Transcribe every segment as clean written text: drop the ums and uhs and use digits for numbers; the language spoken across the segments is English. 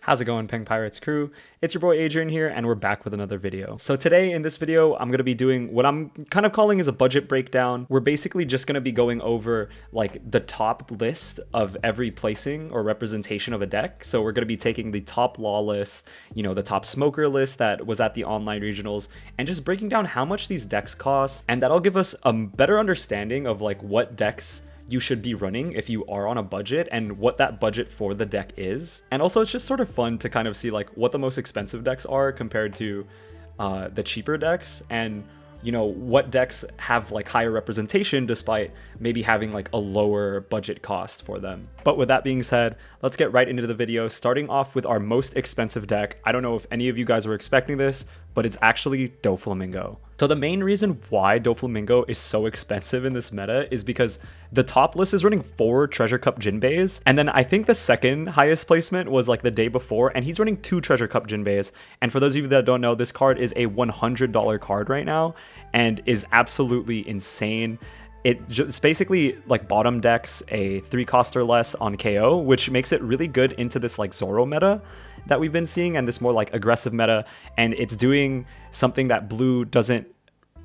How's it going, Peng Pirates crew? It's your boy Adrian here, and we're back with another video. So today in this video, I'm going to be doing what I'm kind of calling is a budget breakdown. We're basically just going to be going over like the top list of every placing or representation of a deck. So we're going to be taking the top law list, the top smoker list that was at the online regionals, and just breaking down how much these decks cost. And that'll give us a better understanding of like what decks you should be running if you are on a budget and what that budget for the deck is. And also it's just sort of fun to kind of see like what the most expensive decks are compared to the cheaper decks, and what decks have like higher representation despite maybe having like a lower budget cost for them. But with that being said, let's get right into the video, starting off with our most expensive deck. I don't know if any of you guys were expecting this, but it's actually Doflamingo. So the main reason why Doflamingo is so expensive in this meta is because the top list is running 4 Treasure Cup Jinbeis, and then I think the second highest placement was like the day before, and he's running 2 Treasure Cup Jinbeis. And for those of you that don't know, this card is a $100 card right now and is absolutely insane. It's basically like bottom decks a 3 cost or less on KO, which makes it really good into this like Zoro meta that we've been seeing and this more like aggressive meta. And it's doing something that blue doesn't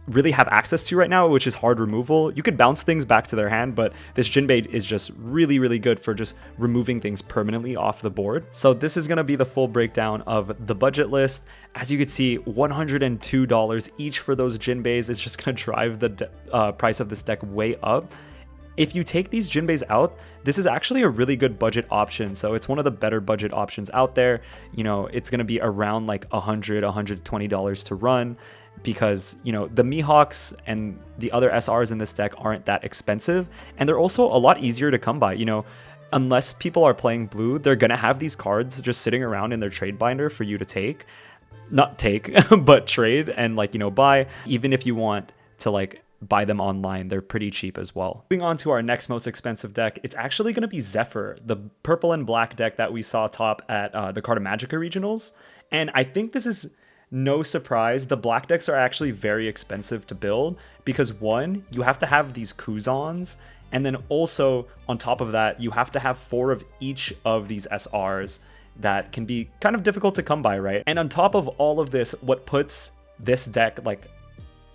really have access to right now, which is hard removal. You could bounce things back to their hand, but this Jinbei is just really good for just removing things permanently off the board. So this is going to be the full breakdown of the budget list. As you can see, $102 each for those Jinbeis is just going to drive the price of this deck way up. If you take these Jinbeis out, this is actually a really good budget option. So it's one of the better budget options out there. It's going to be around like $100, $120 to run, because the Mihawks and the other SRs in this deck aren't that expensive, and they're also a lot easier to come by. Unless people are playing blue, they're gonna have these cards just sitting around in their trade binder for you to not take but trade and buy. Even if you want to buy them online, they're pretty cheap as well. Moving on to our next most expensive deck, it's actually going to be Zephyr, the purple and black deck that we saw top at the Cartamagica regionals. And I think this is no surprise, the black decks are actually very expensive to build because, one, you have to have these Kuzans, and then also on top of that, you have to have 4 of each of these SRs that can be kind of difficult to come by, right? And on top of all of this, what puts this deck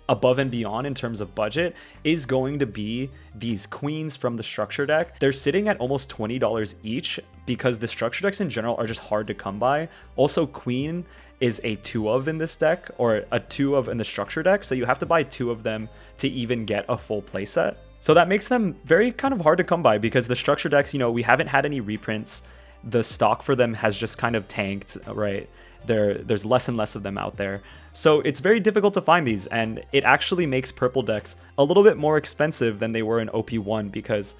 above and beyond in terms of budget is going to be these queens from the structure deck. They're sitting at almost $20 each because the structure decks in general are just hard to come by. Also, queen is a 2 of in this deck, or a 2 of in the structure deck, so you have to buy 2 of them to even get a full playset. So that makes them very kind of hard to come by because the structure decks, we haven't had any reprints. The stock for them has just kind of tanked, right? There's less and less of them out there. So it's very difficult to find these, and it actually makes purple decks a little bit more expensive than they were in OP1 because,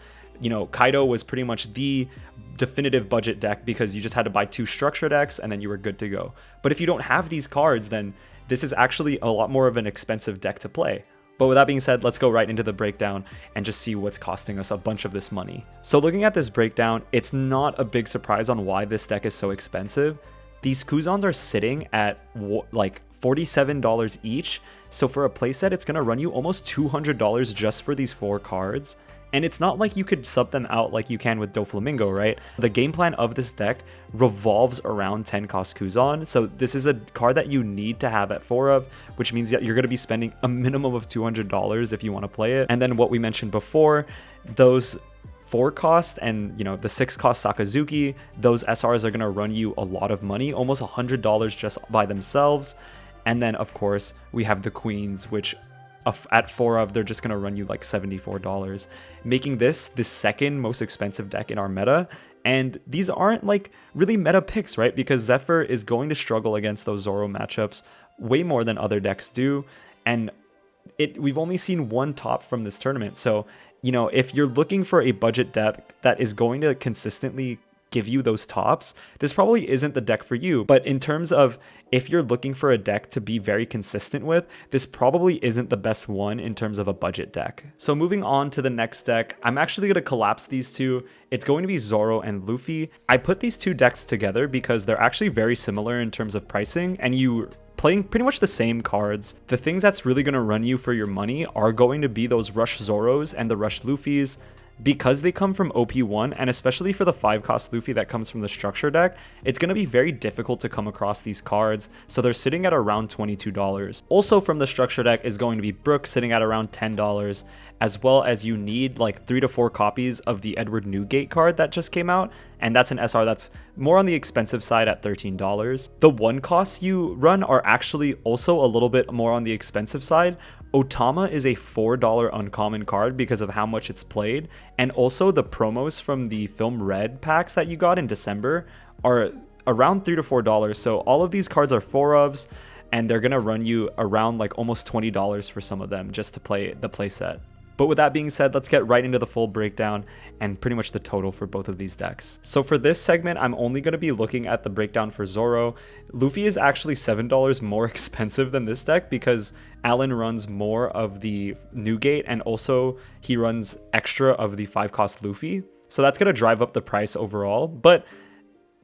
Kaido was pretty much the definitive budget deck because you just had to buy 2 structure decks and then you were good to go. But if you don't have these cards, then this is actually a lot more of an expensive deck to play. But with that being said, let's go right into the breakdown and just see what's costing us a bunch of this money. So looking at this breakdown, it's not a big surprise on why this deck is so expensive. These Kuzans are sitting at like $47 each. So for a playset, it's going to run you almost $200 just for these 4 cards. And it's not like you could sub them out like you can with Doflamingo, right? The game plan of this deck revolves around 10 cost Kuzan. So this is a card that you need to have at 4 of, which means that you're going to be spending a minimum of $200 if you want to play it. And then what we mentioned before, those 4 cost and the 6 cost Sakazuki, those SRs are going to run you a lot of money, almost $100 just by themselves. And then of course we have the queens, which at 4 of, they're just going to run you like $74, making this the second most expensive deck in our meta. And these aren't like really meta picks, right? Because Zephyr is going to struggle against those Zoro matchups way more than other decks do. And we've only seen 1 top from this tournament. So, if you're looking for a budget deck that is going to consistently give you those tops, this probably isn't the deck for you. But in terms of if you're looking for a deck to be very consistent with, this probably isn't the best one in terms of a budget deck. So moving on to the next deck, I'm actually going to collapse these two. It's going to be Zoro and Luffy. I put these 2 decks together because they're actually very similar in terms of pricing, and you playing pretty much the same cards. The things that's really going to run you for your money are going to be those Rush Zoros and the Rush Luffys. because they come from OP1, and especially for the 5-cost Luffy that comes from the structure deck, it's going to be very difficult to come across these cards, so they're sitting at around $22. Also from the structure deck is going to be Brook, sitting at around $10, as well as you need like 3 to 4 copies of the Edward Newgate card that just came out, and that's an SR that's more on the expensive side at $13. The 1 costs you run are actually also a little bit more on the expensive side. Otama is a $4 uncommon card because of how much it's played, and also the promos from the Film Red packs that you got in December are around $3 to $4, so all of these cards are 4-ofs, and they're gonna run you around like almost $20 for some of them just to play the playset. But with that being said, let's get right into the full breakdown and pretty much the total for both of these decks. So for this segment, I'm only going to be looking at the breakdown for Zoro. Luffy is actually $7 more expensive than this deck because Alan runs more of the Newgate, and also he runs extra of the 5-cost Luffy. So that's going to drive up the price overall. But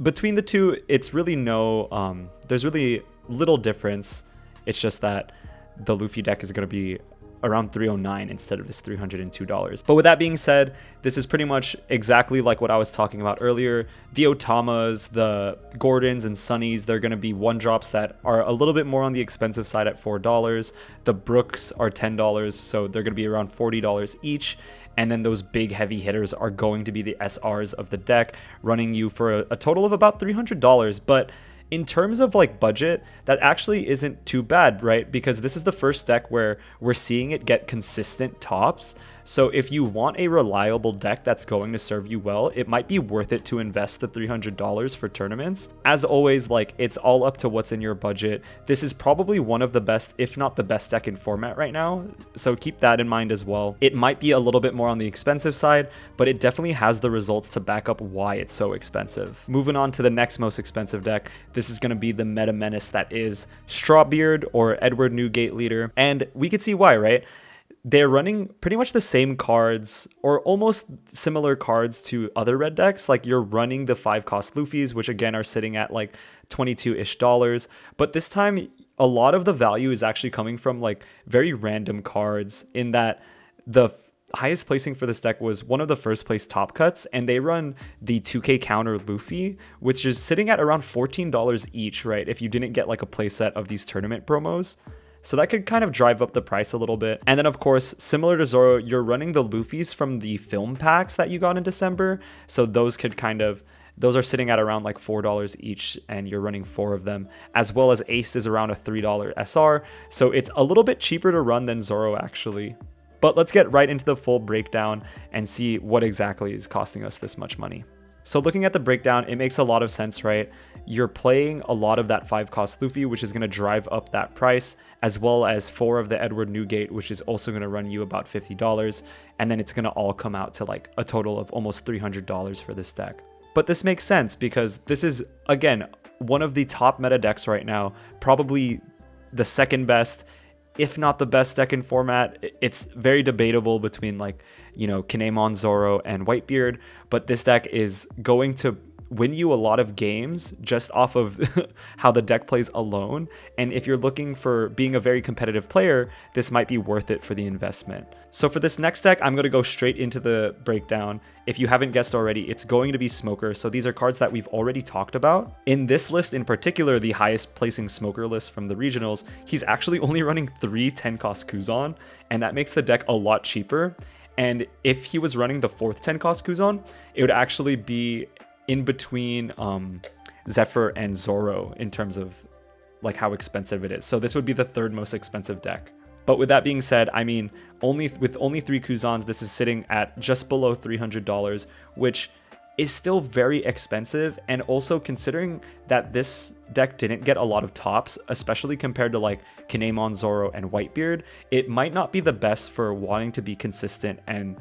between the two, it's really there's really little difference. It's just that the Luffy deck is going to be around $309 instead of this $302. But with that being said, this is pretty much exactly like what I was talking about earlier. The Otamas, the Gordons and Sunnies, they're going to be 1-drops that are a little bit more on the expensive side at $4. The Brooks are $10, so they're going to be around $40 each. And then those big heavy hitters are going to be the SRs of the deck, running you for a total of about $300. But in terms of like budget, that actually isn't too bad, right? Because this is the first deck where we're seeing it get consistent tops. So if you want a reliable deck that's going to serve you well, it might be worth it to invest the $300 for tournaments. As always, like, it's all up to what's in your budget. This is probably one of the best, if not the best deck in format right now, so keep that in mind as well. It might be a little bit more on the expensive side, but it definitely has the results to back up why it's so expensive. Moving on to the next most expensive deck, this is going to be the meta menace that is Strawbeard or Edward Newgate Leader, and we could see why, right? They're running pretty much the same cards or almost similar cards to other red decks. Like, you're running the 5-cost Luffys, which again are sitting at like $22-ish. But this time, a lot of the value is actually coming from like very random cards, in that the highest placing for this deck was one of the first place top cuts, and they run the 2K counter Luffy, which is sitting at around $14 each, right? If you didn't get like a playset of these tournament promos. So that could kind of drive up the price a little bit. And then of course, similar to Zoro, you're running the Luffys from the film packs that you got in December. So those are sitting at around like $4 each, and you're running 4 of them, as well as Ace is around a $3 SR. So it's a little bit cheaper to run than Zoro actually. But let's get right into the full breakdown and see what exactly is costing us this much money. So looking at the breakdown, it makes a lot of sense, right? You're playing a lot of that 5-cost Luffy, which is going to drive up that price, as well as 4 of the Edward Newgate, which is also going to run you about $50. And then it's going to all come out to like a total of almost $300 for this deck. But this makes sense because this is, again, one of the top meta decks right now, probably the second best, if not the best deck in format. It's very debatable between like, you know, Kinemon, Zoro, and Whitebeard, but this deck is going to win you a lot of games just off of how the deck plays alone. And if you're looking for being a very competitive player, this might be worth it for the investment. So for this next deck, I'm going to go straight into the breakdown. If you haven't guessed already, it's going to be Smoker. So these are cards that we've already talked about. In this list in particular, the highest placing Smoker list from the regionals, he's actually only running 3 10-cost Kuzan, and that makes the deck a lot cheaper. And if he was running the 4th 10-cost Kuzan, it would actually be in between Zephyr and Zoro in terms of like how expensive it is. So this would be the 3rd most expensive deck. But with that being said, I mean, with only 3 Kuzans, this is sitting at just below $300, which is still very expensive. And also considering that this deck didn't get a lot of tops, especially compared to like Kinemon, Zoro, and Whitebeard, it might not be the best for wanting to be consistent and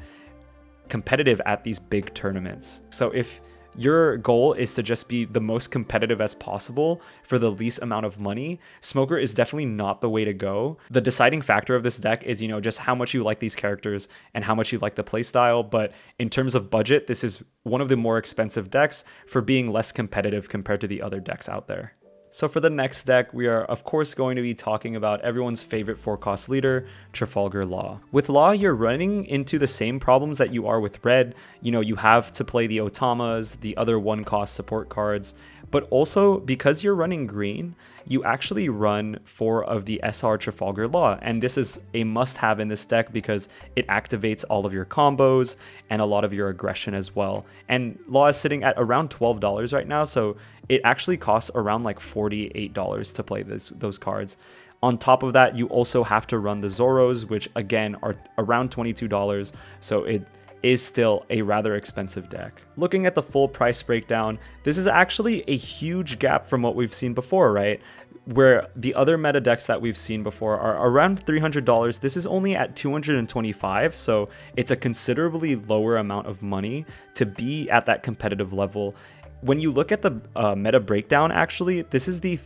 competitive at these big tournaments. So if your goal is to just be the most competitive as possible for the least amount of money, Smoker is definitely not the way to go. The deciding factor of this deck is, you know, just how much you like these characters and how much you like the playstyle. But in terms of budget, this is one of the more expensive decks for being less competitive compared to the other decks out there. So for the next deck, we are of course going to be talking about everyone's favorite 4-cost leader, Trafalgar Law. With Law, you're running into the same problems that you are with Red. You know, you have to play the Otamas, the other 1-cost support cards, but also because you're running green, you actually run 4 of the SR Trafalgar Law, and this is a must-have in this deck because it activates all of your combos and a lot of your aggression as well. And Law is sitting at around $12 right now, so it actually costs around like $48 to play those cards. On top of that, you also have to run the Zoros, which again are around $22, so it is still a rather expensive deck. Looking at the full price breakdown, this is actually a huge gap from what we've seen before, right? Where the other meta decks that we've seen before are around $300, this is only at $225, so it's a considerably lower amount of money to be at that competitive level. When you look at the meta breakdown, actually, this is the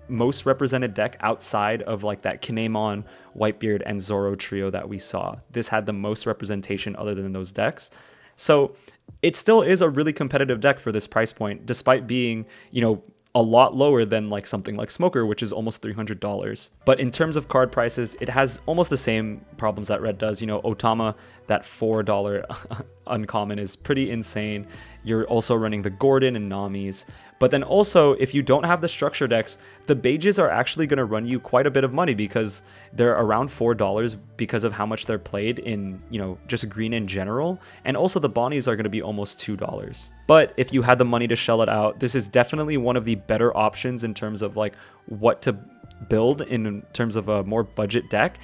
most represented deck outside of like that Kinemon, Whitebeard, and Zoro trio that we saw. This had the most representation other than those decks. So it still is a really competitive deck for this price point, despite being, you know, a lot lower than like something like Smoker, which is almost $300. But in terms of card prices, it has almost the same problems that Red does. You know, Otama, that $4 uncommon is pretty insane. You're also running the Gordon and Namis. But then also, if you don't have the structure decks, the Bages are actually going to run you quite a bit of money because they're around $4 because of how much they're played in, you know, just green in general. And also the Bonnies are going to be almost $2. But if you had the money to shell it out, this is definitely one of the better options in terms of like what to build in terms of a more budget deck.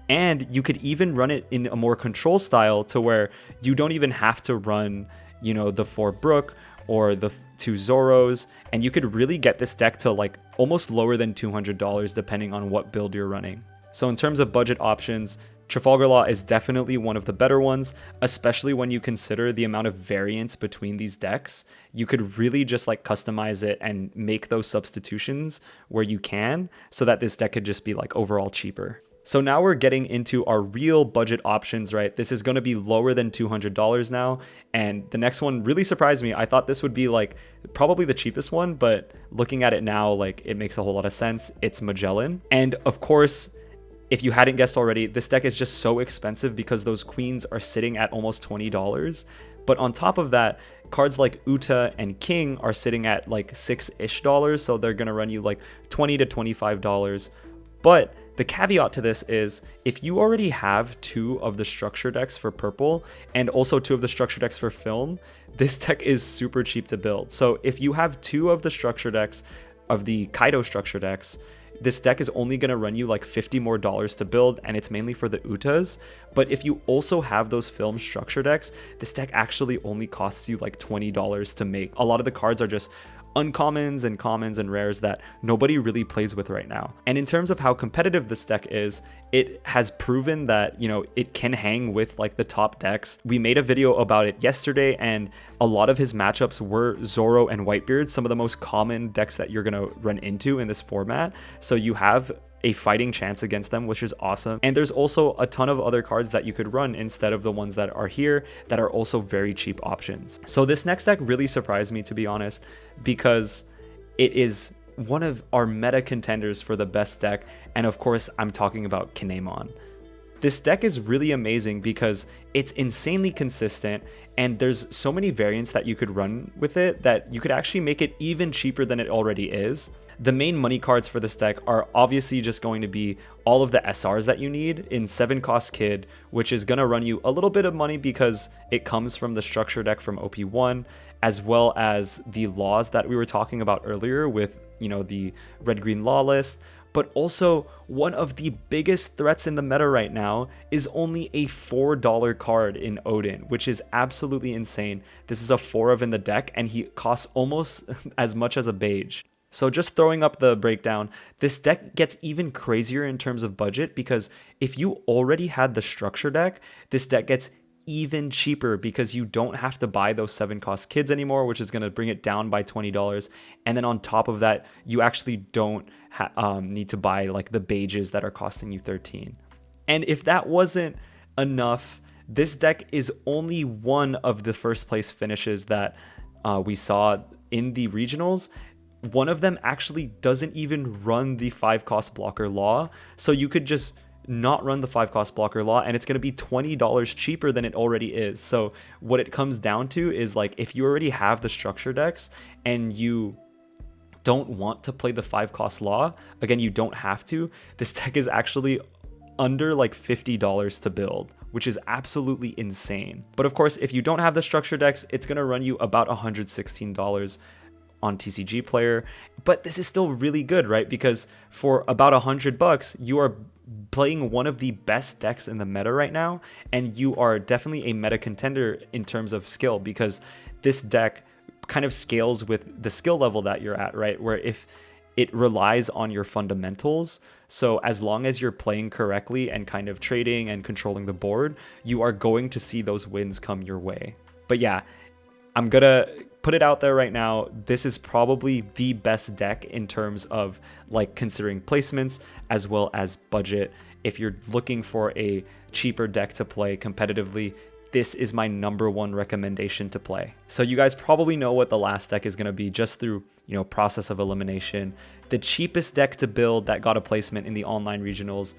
And you could even run it in a more control style to where you don't even have to run, you know, the 4 Brook or the 2 Zoros, and you could really get this deck to like almost lower than $200 depending on what build you're running. So in terms of budget options, Trafalgar Law is definitely one of the better ones, especially when you consider the amount of variance between these decks. You could really just like customize it and make those substitutions where you can, so that this deck could just be like overall cheaper. So now we're getting into our real budget options, right? This is going to be lower than $200 now. And the next one really surprised me. I thought this would be like probably the cheapest one, but looking at it now, like it makes a whole lot of sense. It's Magellan. And of course, if you hadn't guessed already, this deck is just so expensive because those queens are sitting at almost $20. But on top of that, cards like Uta and King are sitting at like $6-ish. So they're going to run you like $20 to $25. But the caveat to this is if you already have 2 of the structure decks for purple and also 2 of the structure decks for film, this deck is super cheap to build. So if you have 2 of the structure decks of the Kaido structure decks, this deck is only going to run you like $50 more to build, and it's mainly for the Utas. But if you also have those film structure decks, this deck actually only costs you like $20 to make. A lot of the cards are just uncommons and commons and rares that nobody really plays with right now. And in terms of how competitive this deck is, it has proven that, you know, it can hang with like the top decks. We made a video about it yesterday, and a lot of his matchups were Zoro and Whitebeard, some of the most common decks that you're going to run into in this format. So you have a fighting chance against them, which is awesome. And there's also a ton of other cards that you could run instead of the ones that are here that are also very cheap options. So this next deck really surprised me, to be honest, because it is one of our meta contenders for the best deck. And of course, I'm talking about Kinemon. This deck is really amazing because it's insanely consistent, and there's so many variants that you could run with it that you could actually make it even cheaper than it already is. The main money cards for this deck are obviously just going to be all of the SRs that you need in 7-cost Kid, which is going to run you a little bit of money because it comes from the structure deck from OP1, as well as the laws that we were talking about earlier with, you know, the red-green law list. But also, one of the biggest threats in the meta right now is only a $4 card in Odin, which is absolutely insane. This is a 4 of in the deck, and he costs almost as much as a Beige. So just throwing up the breakdown, this deck gets even crazier in terms of budget because if you already had the structure deck, this deck gets even cheaper because you don't have to buy those 7-cost kids anymore, which is going to bring it down by $20. And then on top of that, you actually don't need to buy like the Beiges that are costing you $13. And if that wasn't enough, this deck is only one of the first place finishes that we saw in the regionals. one of them actually doesn't even run the 5-cost blocker law, so you could just not run the 5-cost blocker law and it's going to be $20 cheaper than it already is. So what it comes down to is like, if you already have the structure decks and you don't want to play the 5-cost law, again, you don't have to. This deck is actually under like $50 to build, which is absolutely insane. But of course, if you don't have the structure decks, it's going to run you about $116 on TCG Player. But this is still really good, right? Because for about $100, you are playing one of the best decks in the meta right now, and you are definitely a meta contender in terms of skill, because this deck kind of scales with the skill level that you're at, right? Where if it relies on your fundamentals, so as long as you're playing correctly and kind of trading and controlling the board, you are going to see those wins come your way. But yeah, I'm gonna put it out there right now. This is probably the best deck in terms of like considering placements as well as budget. If you're looking for a cheaper deck to play competitively, this is my #1 recommendation to play. So you guys probably know what the last deck is going to be just through, process of elimination. The cheapest deck to build that got a placement in the online regionals,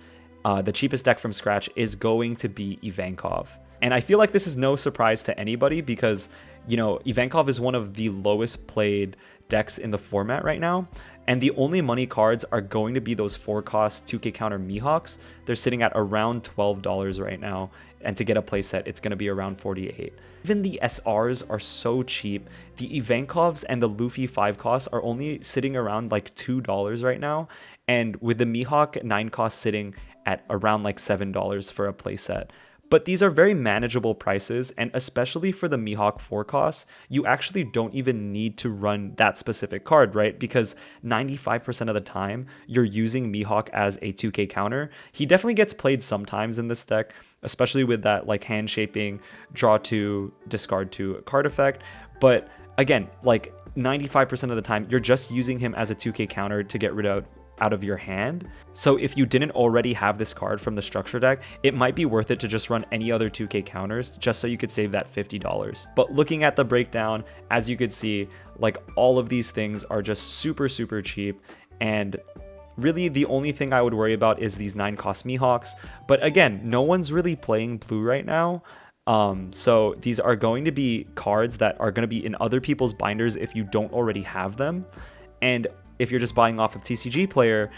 the cheapest deck from scratch, is going to be Ivankov. And I feel like this is no surprise to anybody because, Ivankov is one of the lowest played decks in the format right now. And the only money cards are going to be those 4-cost 2K counter Mihawks. They're sitting at around $12 right now. And to get a playset, it's going to be around $48. Even the SRs are so cheap. The Ivankovs and the Luffy 5-costs are only sitting around like $2 right now. And with the Mihawk 9-cost sitting at around like $7 for a playset. But these are very manageable prices, and especially for the Mihawk 4-costs, you actually don't even need to run that specific card, right? Because 95% of the time, you're using Mihawk as a 2K counter. He definitely gets played sometimes in this deck, especially with that like hand shaping, draw 2, discard 2 card effect. But again, like 95% of the time, you're just using him as a 2K counter to get rid of out of your hand. So if you didn't already have this card from the structure deck, it might be worth it to just run any other 2K counters just so you could save that $50. But looking at the breakdown, as you could see, like all of these things are just super, super cheap. And really the only thing I would worry about is these 9-cost Mihawks. But again, no one's really playing blue right now. So these are going to be cards that are going to be in other people's binders if you don't already have them. And if you're just buying off of TCG Player,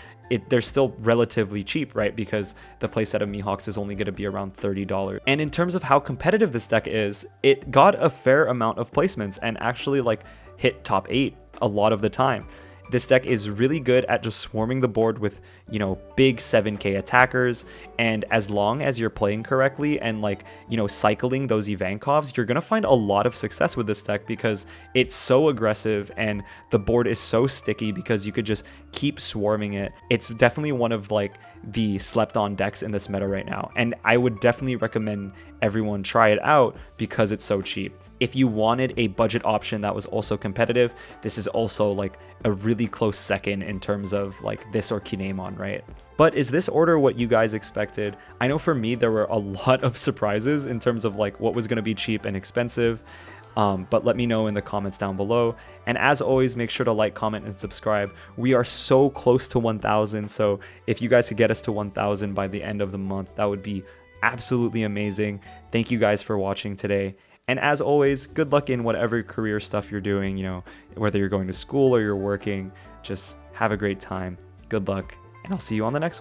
they're still relatively cheap, right? Because the playset of Mihawks is only going to be around $30. And in terms of how competitive this deck is, it got a fair amount of placements and actually like hit top 8 a lot of the time. This deck is really good at just swarming the board with, big 7K attackers. And as long as you're playing correctly and like, cycling those Ivankovs, you're going to find a lot of success with this deck because it's so aggressive and the board is so sticky because you could just keep swarming it. It's definitely one of like the slept on decks in this meta right now. And I would definitely recommend everyone try it out because it's so cheap. If you wanted a budget option that was also competitive, this is also like a really close second in terms of like this or Kinemon, right? But is this order what you guys expected? I know for me, there were a lot of surprises in terms of like what was going to be cheap and expensive. But let me know in the comments down below. And as always, make sure to like, comment, and subscribe. We are so close to 1,000. So if you guys could get us to 1,000 by the end of the month, that would be absolutely amazing. Thank you guys for watching today. And as always, good luck in whatever career stuff you're doing, whether you're going to school or you're working. Just have a great time. Good luck, and I'll see you on the next one.